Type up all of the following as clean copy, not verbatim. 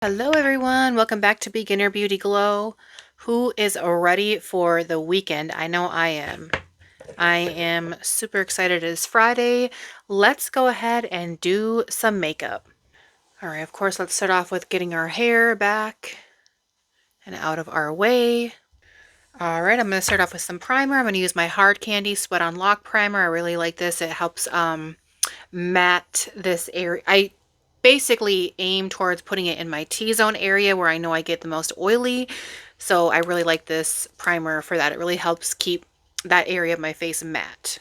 Hello everyone, welcome back to Beginner Beauty Glow. Who is ready for the weekend? I know I am. I am super excited. It is Friday. Let's go ahead and do some makeup. All right, of course, let's start off with getting our hair back and out of our way. All right, I'm going to start off with some primer. I'm going to use my Hard Candy Sweat on Lock primer. I really like this. It helps matte this area. I basically aim towards putting it in my T-zone area where I know I get the most oily. So I really like this primer for that. It really helps keep that area of my face matte.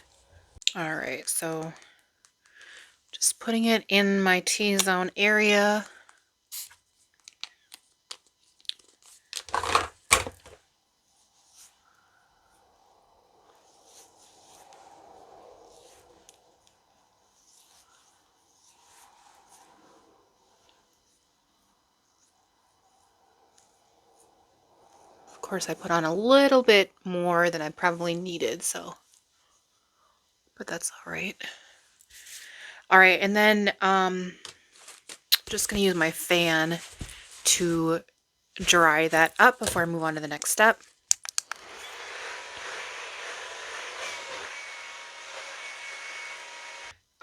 All right, so just putting it in my T-zone area. Of course, I put on a little bit more than I probably needed, so, but that's all right. All right, and then just gonna use my fan to dry that up before I move on to the next step.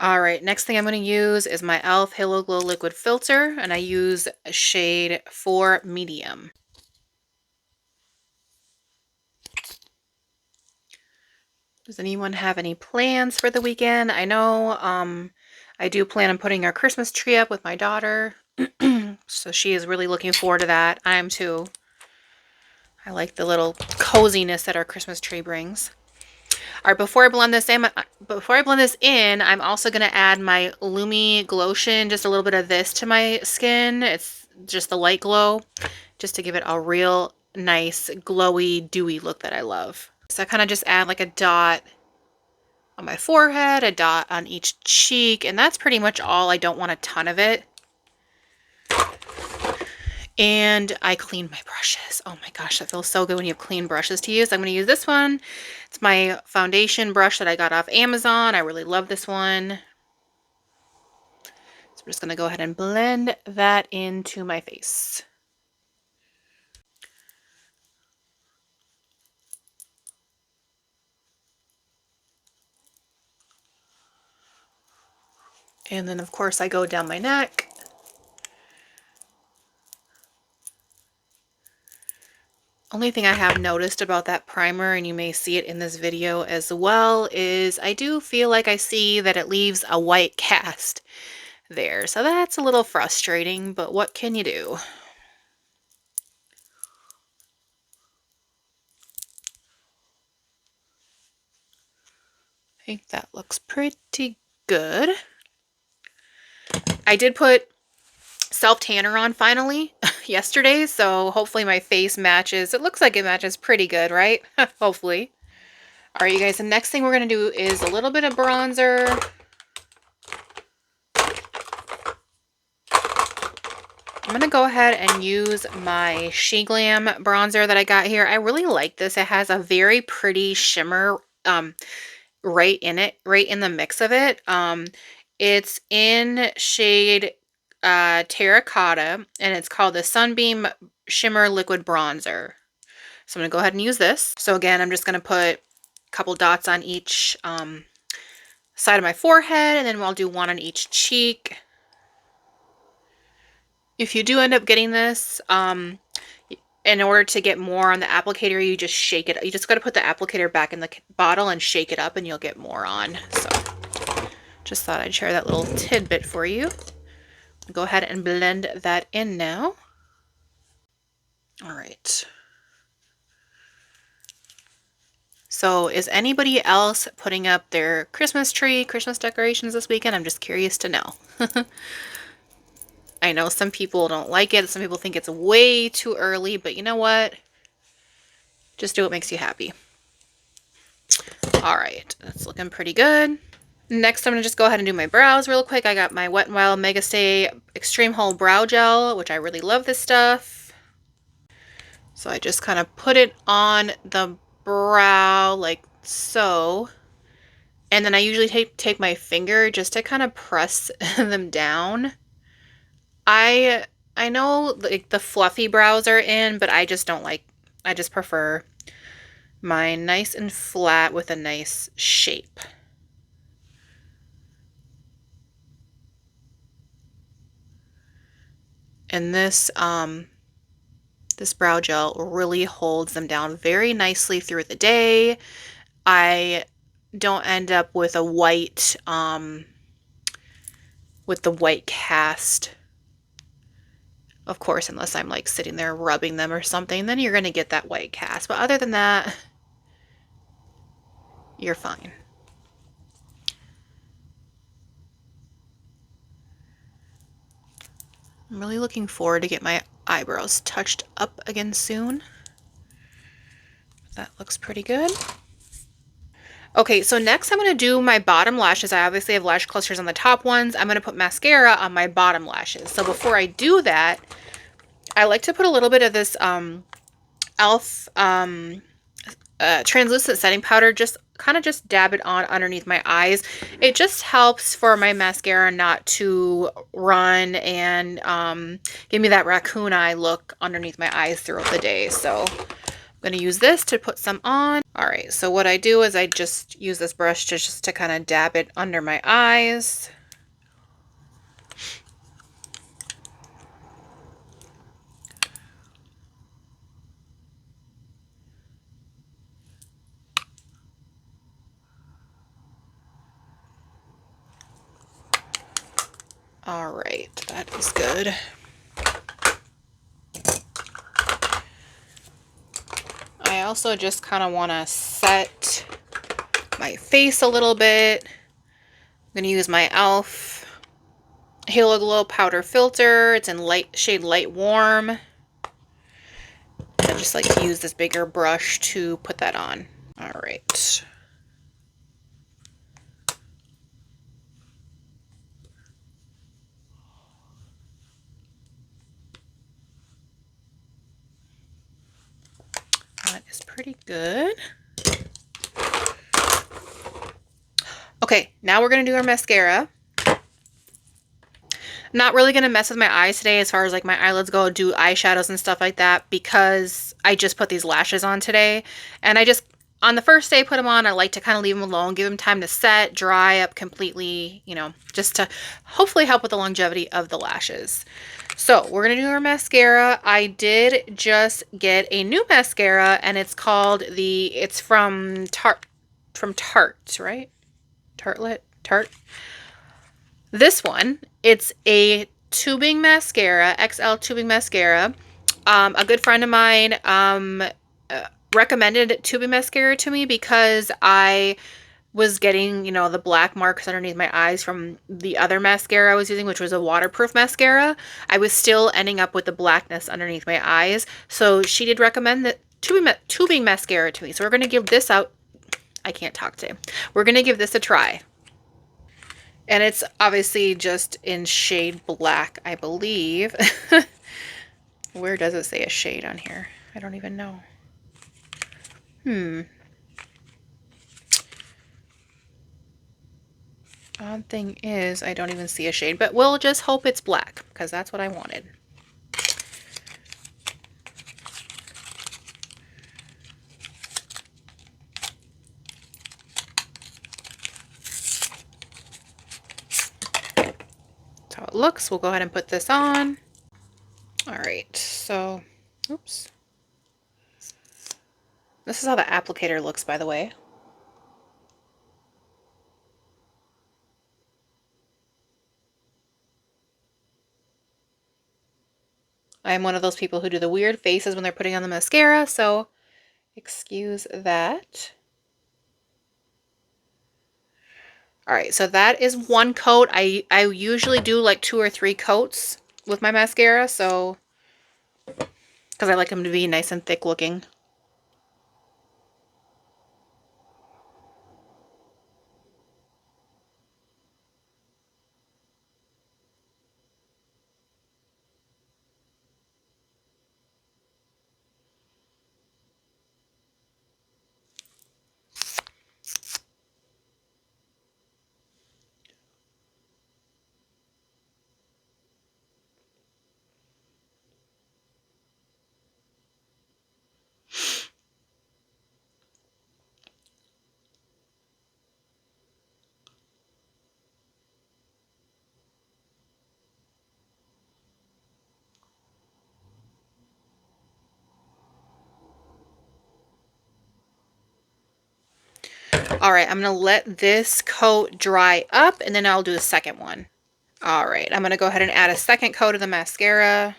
All right, next thing I'm going to use is my e.l.f. Halo Glow Liquid Filter, and I use shade 4 Medium. Does anyone have any plans for the weekend? I know I do plan on putting our Christmas tree up with my daughter, so she is really looking forward to that. I am too. I like the little coziness that our Christmas tree brings. All right, before I blend this in, I'm also going to add my Lumi Glotion, just a little bit of this to my skin. It's just the light glow, just to give it a real nice, glowy, dewy look that I love. So I kind of just add like a dot on my forehead, a dot on each cheek, and that's pretty much all. I don't want a ton of it. And I clean my brushes. Oh my gosh, that feels so good when you have clean brushes to use. I'm going to use this one. It's my foundation brush that I got off Amazon. I really love this one. So I'm just going to go ahead and blend that into my face. And then of course I go down my neck. Only thing I have noticed about that primer, and you may see it in this video as well, is I do feel like I see that it leaves a white cast there. So that's a little frustrating, but what can you do? I think that looks pretty good. I did put self-tanner on finally yesterday, so hopefully my face matches. It looks like it matches pretty good, right? Hopefully. All right, you guys, the next thing we're going to do is a little bit of bronzer. I'm going to go ahead and use my She Glam bronzer that I got here. I really like this. It has a very pretty shimmer right in it, right in the mix of it. It's in shade Terracotta, and it's called the Sunbeam Shimmer Liquid Bronzer. So I'm going to go ahead and use this. So again, I'm just going to put a couple dots on each side of my forehead, and then I'll do one on each cheek. If you do end up getting this, in order to get more on the applicator, you just shake it. You just got to put the applicator back in the bottle and shake it up, and you'll get more on. So just thought I'd share that little tidbit for you. Go ahead and blend that in now. All right. So is anybody else putting up their Christmas tree, Christmas decorations this weekend? I'm just curious to know. I know some people don't like it. Some people think it's way too early, but you know what? Just do what makes you happy. All right, that's looking pretty good. Next, I'm going to just go ahead and do my brows real quick. I got my Wet n Wild Mega Stay Extreme Hold Brow Gel, which I really love this stuff. So I just kind of put it on the brow like so. And then I usually take my finger just to kind of press them down. I I know like the fluffy brows are in, but I just don't like, I just prefer mine nice and flat with a nice shape. And this brow gel really holds them down very nicely through the day. I don't end up with a white, with the white cast. Of course, unless I'm like sitting there rubbing them or something, then you're going to get that white cast. But other than that, you're fine. I'm really looking forward to get my eyebrows touched up again soon. That looks pretty good. Okay, so next I'm going to do my bottom lashes. I obviously have lash clusters on the top ones. I'm going to put mascara on my bottom lashes. So before I do that, I like to put a little bit of this e.l.f. Translucent setting powder, just kind of just dab it on underneath my eyes. It just helps for my mascara not to run and give me that raccoon eye look underneath my eyes throughout the day. So I'm going to use this to put some on. All right, so what I do is I just use this brush just to kind of dab it under my eyes. All right, that is good. I also just kind of want to set my face a little bit. I'm going to use my e.l.f. Halo Glow Powder Filter. It's in shade Light Warm. I just like to use this bigger brush to put that on. All right. That is pretty good. Okay, now we're going to do our mascara. I'm not really going to mess with my eyes today as far as like my eyelids go, do eyeshadows and stuff like that, because I just put these lashes on today. And I just, on the first day I put them on, I like to kind of leave them alone, give them time to set, dry up completely, you know, just to hopefully help with the longevity of the lashes. So we're going to do our mascara. I did just get a new mascara, and it's called it's from Tarte, right? Tarte. This one, it's a tubing mascara, XL tubing mascara. A good friend of mine recommended tubing mascara to me because I was getting, you know, the black marks underneath my eyes from the other mascara I was using, which was a waterproof mascara. I was still ending up with the blackness underneath my eyes. So she did recommend that tubing mascara to me. So we're going to give this out. I can't talk today. We're going to give this a try. And it's obviously just in shade black, I believe. Where does it say a shade on here? I don't even know. Odd thing is, I don't even see a shade, but we'll just hope it's black, because that's what I wanted. That's how it looks. We'll go ahead and put this on. All right, so, oops. This is how the applicator looks, by the way. I'm one of those people who do the weird faces when they're putting on the mascara, so excuse that. All right, so that is one coat. I usually do like 2 or 3 coats with my mascara, so because I like them to be nice and thick looking. All right, I'm gonna let this coat dry up and then I'll do the second one. All right, I'm gonna go ahead and add a second coat of the mascara.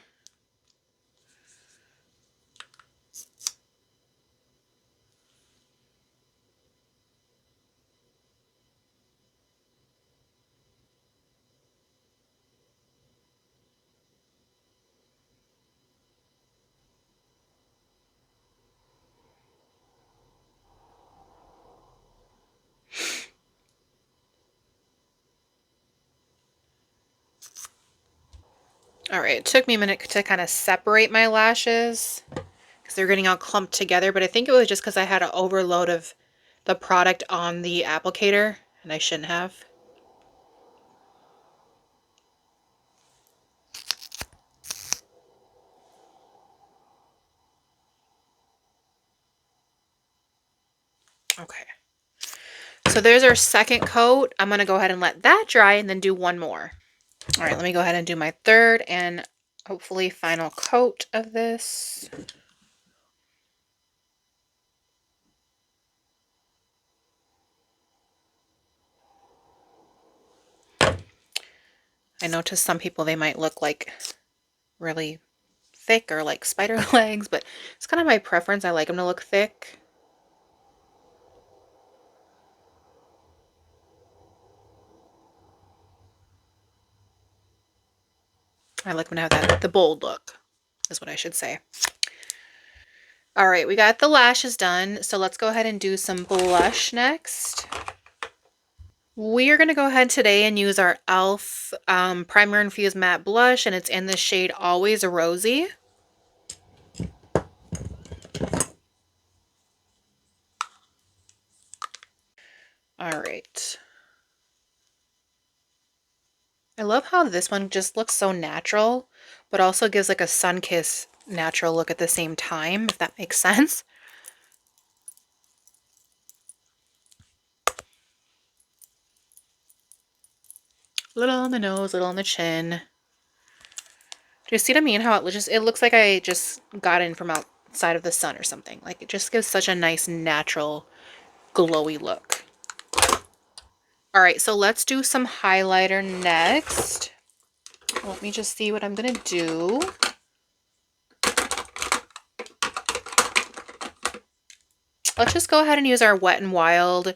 All right, it took me a minute to kind of separate my lashes because they're getting all clumped together, but I think it was just because I had an overload of the product on the applicator and I shouldn't have. Okay. So there's our second coat. I'm going to go ahead and let that dry and then do one more. All right, let me go ahead and do my third and hopefully final coat of this. I know to some people they might look like really thick or like spider legs, but it's kind of my preference. I like them to look thick. I like them to have that, the bold look is what I should say. All right, we got the lashes done. So let's go ahead and do some blush next. We are going to go ahead today and use our e.l.f. Primer Infused Matte Blush, and it's in the shade Always Rosy. All right. I love how this one just looks so natural, but also gives like a sun-kissed natural look at the same time, if that makes sense. Little on the nose, little on the chin. Do you see what I mean? How it looks like I just got in from outside of the sun or something. Like it just gives such a nice natural glowy look. All right, so let's do some highlighter next. Let me just see what I'm gonna do. Let's just go ahead and use our Wet n Wild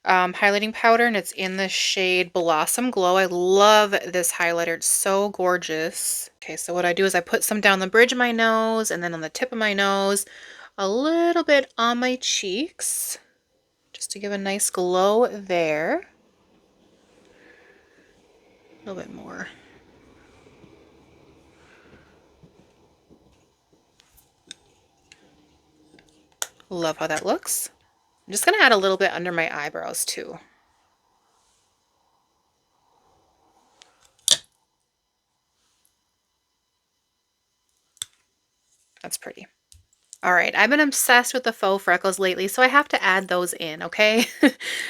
highlighting powder, and it's in the shade Blossom Glow. I love this highlighter. It's so gorgeous. Okay, so what I do is I put some down the bridge of my nose and then on the tip of my nose, a little bit on my cheeks, just to give a nice glow there. A little bit more. Love how that looks. I'm just going to add a little bit under my eyebrows too. That's pretty. All right, I've been obsessed with the faux freckles lately, so I have to add those in, okay?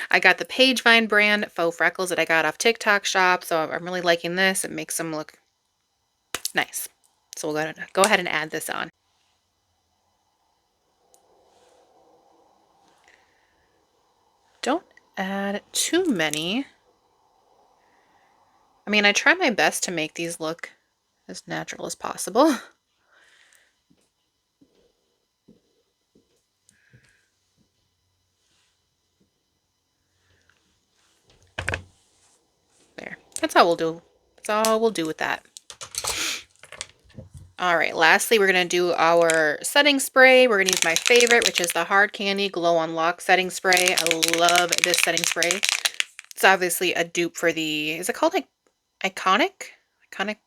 I got the Pagevine brand faux freckles that I got off TikTok shop, so I'm really liking this. It makes them look nice. So we'll go ahead and add this on. Don't add too many. I mean, I try my best to make these look as natural as possible. There. That's all we'll do. That's all we'll do with that. All right, lastly, we're going to do our setting spray. We're going to use my favorite, which is the Hard Candy Glow Unlock setting spray. I love this setting spray. It's obviously a dupe for the, is it called like Iconic? Iconic?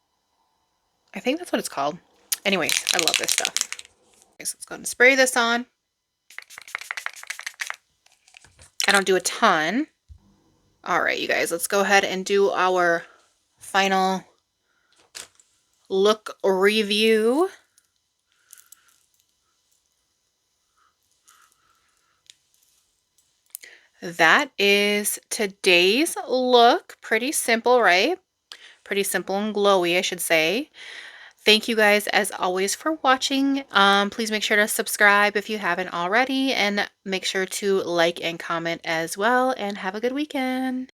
I think that's what it's called. Anyways, I love this stuff. Okay, so let's go ahead and spray this on. I don't do a ton. All right, you guys, let's go ahead and do our final look review. That is today's look. Pretty simple, right? Pretty simple and glowy, I should say. Thank you guys as always for watching. Please make sure to subscribe if you haven't already, and make sure to like and comment as well, and have a good weekend.